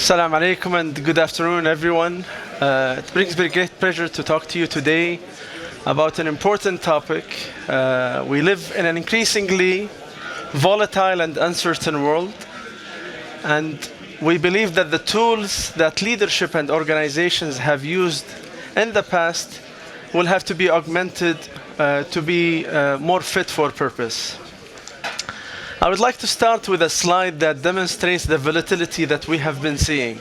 Assalamu alaikum and good afternoon, everyone. It brings me great pleasure to talk to you today about an important topic. We live in an increasingly volatile and uncertain world, and we believe that the tools that leadership and organizations have used in the past will have to be augmented to be more fit for purpose. I would like to start with a slide that demonstrates the volatility that we have been seeing.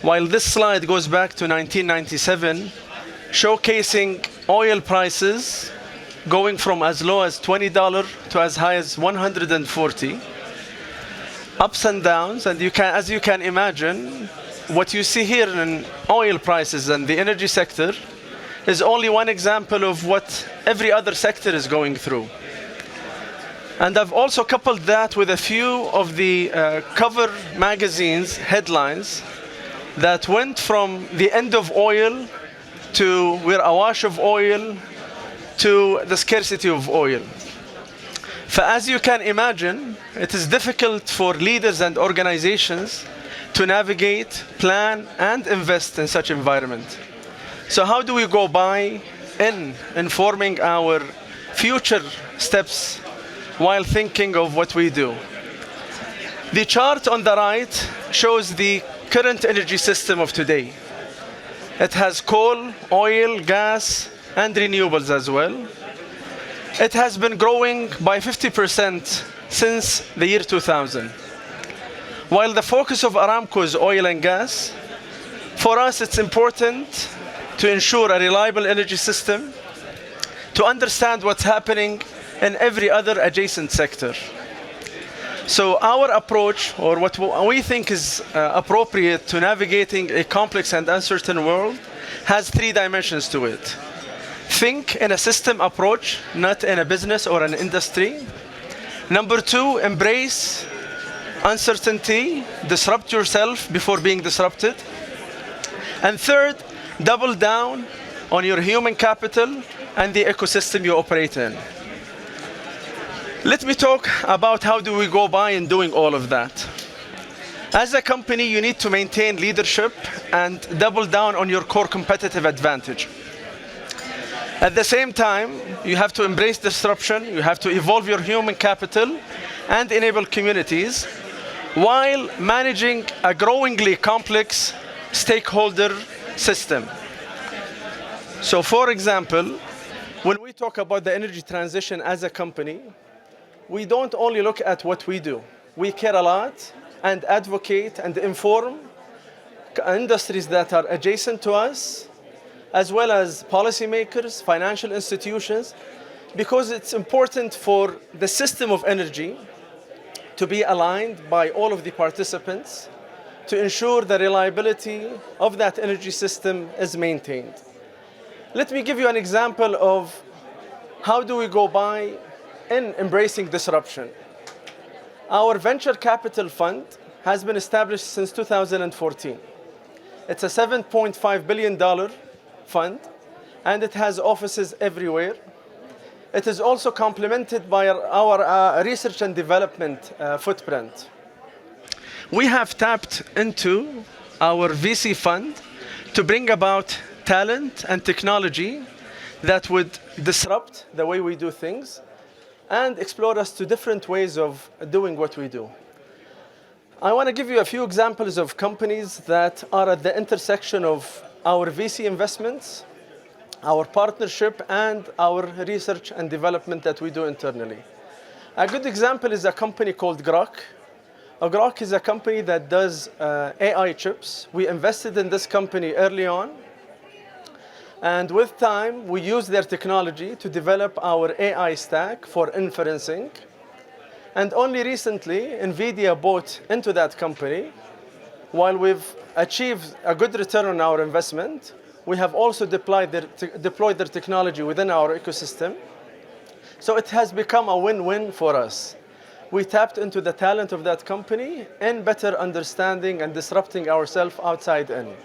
While this slide goes back to 1997, showcasing oil prices going from as low as $20 to as high as $140, ups and downs, and as you can imagine, what you see here in oil prices and the energy sector is only one example of what every other sector is going through. And I've also coupled that with a few of the cover magazines headlines that went from the end of oil to we're awash of oil to the scarcity of oil. As you can imagine, it is difficult for leaders and organizations to navigate, plan, and invest in such environment. So how do we go by in informing our future steps while thinking of what we do? The chart on the right shows the current energy system of today. It has coal, oil, gas, and renewables as well. It has been growing by 50% since the year 2000. While the focus of Aramco is oil and gas, for us it's important to ensure a reliable energy system, to understand what's happening in every other adjacent sector. So our approach, or what we think is appropriate to navigating a complex and uncertain world, has three dimensions to it. Think in a system approach, not in a business or an industry. Number two, embrace uncertainty, disrupt yourself before being disrupted. And third, double down on your human capital and the ecosystem you operate in. Let me talk about how do we go by in doing all of that. As a company, you need to maintain leadership and double down on your core competitive advantage. At the same time, you have to embrace disruption, you have to evolve your human capital and enable communities while managing a growingly complex stakeholder system. So for example, when we talk about the energy transition as a company, we don't only look at what we do. We care a lot and advocate and inform industries that are adjacent to us, as well as policymakers, financial institutions, because it's important for the system of energy to be aligned by all of the participants to ensure the reliability of that energy system is maintained. Let me give you an example of how do we go by in embracing disruption. Our venture capital fund has been established since 2014. It's a $7.5 billion fund, and it has offices everywhere. It is also complemented by our research and development footprint. We have tapped into our VC fund to bring about talent and technology that would disrupt the way we do things and explore us to different ways of doing what we do. I want to give you a few examples of companies that are at the intersection of our VC investments, our partnership, and our research and development that we do internally. A good example is a company called Grok. Grok is a company that does AI chips. We invested in this company early on, and with time, we used their technology to develop our AI stack for inferencing. And only recently, NVIDIA bought into that company. While we've achieved a good return on our investment, we have also deployed their technology within our ecosystem. So it has become a win-win for us. We tapped into the talent of that company and better understanding and disrupting ourselves outside in.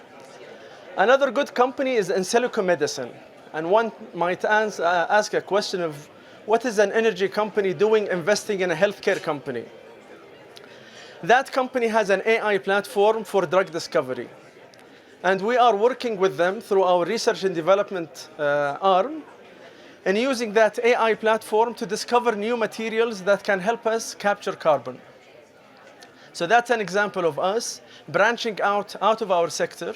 Another good company is in silico medicine. And one might ask a question of what is an energy company doing investing in a healthcare company? That company has an AI platform for drug discovery. And we are working with them through our research and development arm and using that AI platform to discover new materials that can help us capture carbon. So that's an example of us branching out of our sector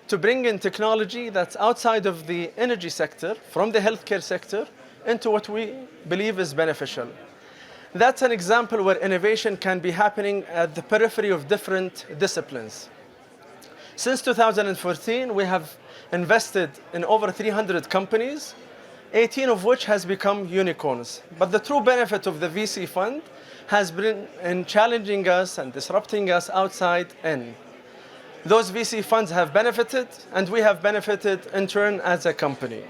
to bring in technology that's outside of the energy sector, from the healthcare sector, into what we believe is beneficial. That's an example where innovation can be happening at the periphery of different disciplines. Since 2014, we have invested in over 300 companies, 18 of which has become unicorns. But the true benefit of the VC fund has been in challenging us and disrupting us outside in. Those VC funds have benefited, and we have benefited in turn as a company.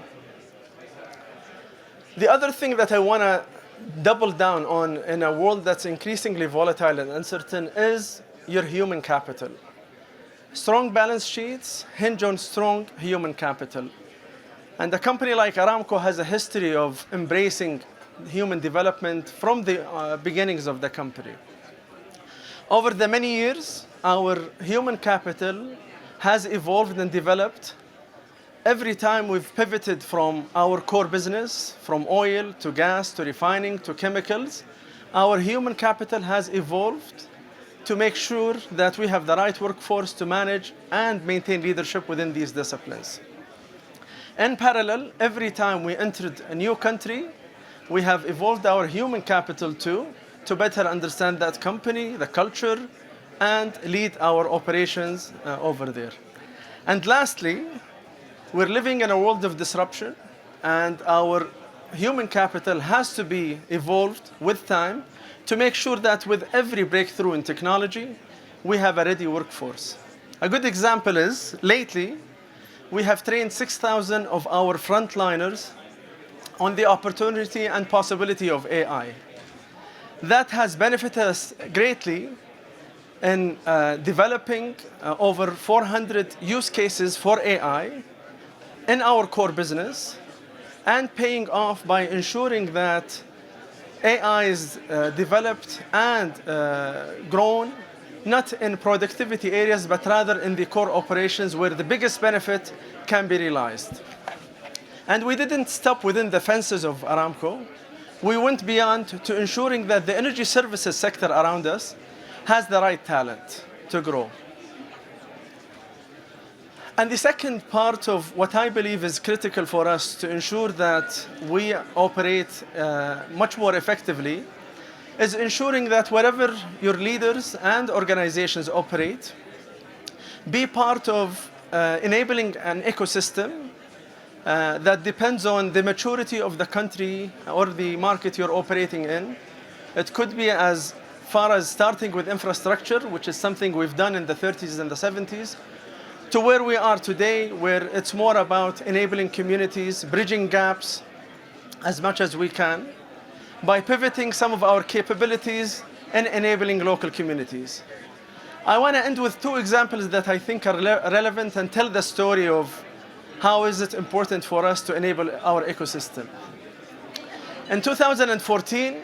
The other thing that I want to double down on in a world that's increasingly volatile and uncertain is your human capital. Strong balance sheets hinge on strong human capital. And a company like Aramco has a history of embracing human development from the beginnings of the company. Over the many years, our human capital has evolved and developed. Every time we've pivoted from our core business, from oil to gas to refining to chemicals, our human capital has evolved to make sure that we have the right workforce to manage and maintain leadership within these disciplines. In parallel, every time we entered a new country, we have evolved our human capital too, to better understand that company, the culture, and lead our operations over there. And lastly, we're living in a world of disruption, and our human capital has to be evolved with time to make sure that with every breakthrough in technology, we have a ready workforce. A good example is, lately, we have trained 6,000 of our frontliners on the opportunity and possibility of AI. That has benefited us greatly in developing over 400 use cases for AI in our core business, and paying off by ensuring that AI is developed and grown, not in productivity areas, but rather in the core operations where the biggest benefit can be realized. And we didn't stop within the fences of Aramco. We went beyond to ensuring that the energy services sector around us has the right talent to grow. And the second part of what I believe is critical for us to ensure that we operate much more effectively is ensuring that wherever your leaders and organizations operate, be part of enabling an ecosystem that depends on the maturity of the country or the market you're operating in. It could be as far as starting with infrastructure, which is something we've done in the 30s and the 70s, to where we are today, where it's more about enabling communities, bridging gaps as much as we can, by pivoting some of our capabilities and enabling local communities. I want to end with two examples that I think are relevant and tell the story of how is it important for us to enable our ecosystem. In 2014,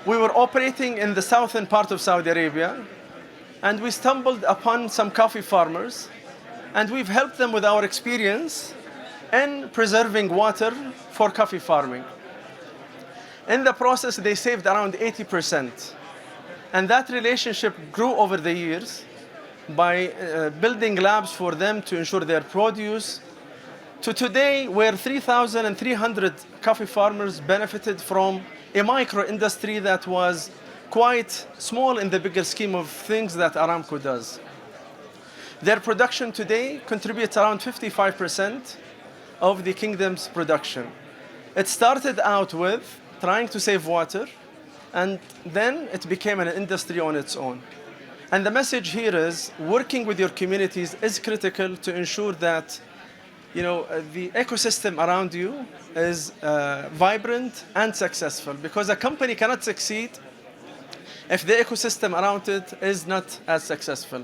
we were operating in the southern part of Saudi Arabia, and we stumbled upon some coffee farmers, and we've helped them with our experience in preserving water for coffee farming. In the process, they saved around 80%. And that relationship grew over the years by building labs for them to ensure their produce, to today, where 3,300 coffee farmers benefited from a micro-industry that was quite small in the bigger scheme of things that Aramco does. Their production today contributes around 55% of the kingdom's production. It started out with trying to save water, and then it became an industry on its own. And the message here is working with your communities is critical to ensure that the ecosystem around you is vibrant and successful, because a company cannot succeed if the ecosystem around it is not as successful.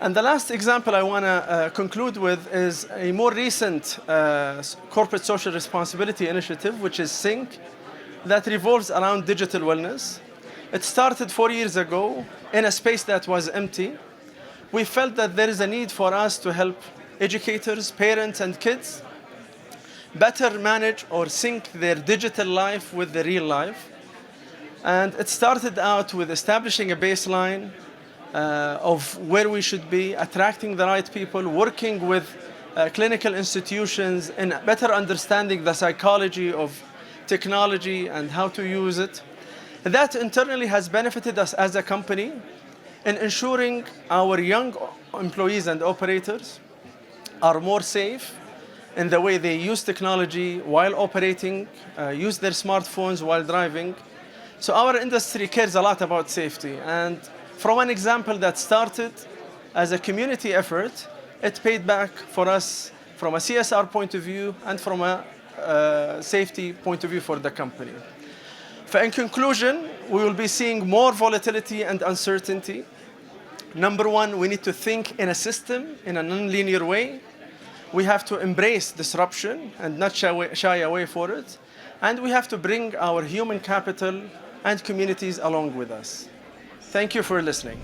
And the last example I want to conclude with is a more recent corporate social responsibility initiative, which is SYNC, that revolves around digital wellness. It started 4 years ago in a space that was empty. We felt that there is a need for us to help educators, parents, and kids better manage or sync their digital life with the real life. And it started out with establishing a baseline of where we should be, attracting the right people, working with clinical institutions, and better understanding the psychology of technology and how to use it. That internally has benefited us as a company in ensuring our young employees and operators are more safe in the way they use technology while operating, use their smartphones while driving. So our industry cares a lot about safety. And from an example that started as a community effort, it paid back for us from a CSR point of view and from a safety point of view for the company. In conclusion, we will be seeing more volatility and uncertainty. Number one, we need to think in a system, in a non-linear way. We have to embrace disruption and not shy away for it. And we have to bring our human capital and communities along with us. Thank you for listening.